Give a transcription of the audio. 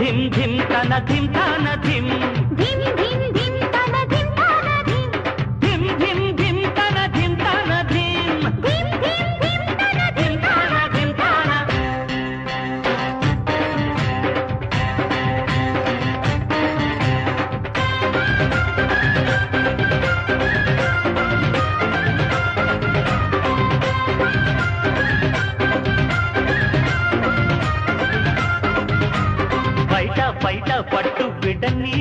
ధిమ్ ధిమ్ తన ధిమ్ తన ధిమ్ ధిమ్ ధిమ్ ధిమ్ తన ధిమ్ తన ధిమ్ ధిమ్ ధిమ్ ధిమ్ తన ధిమ్ తన ధిమ్ ధిమ్ ధిమ్ ధిమ్ తన ధిమ్ తన ధిమ్ తన బయట బయట పట్టు బిడ్డని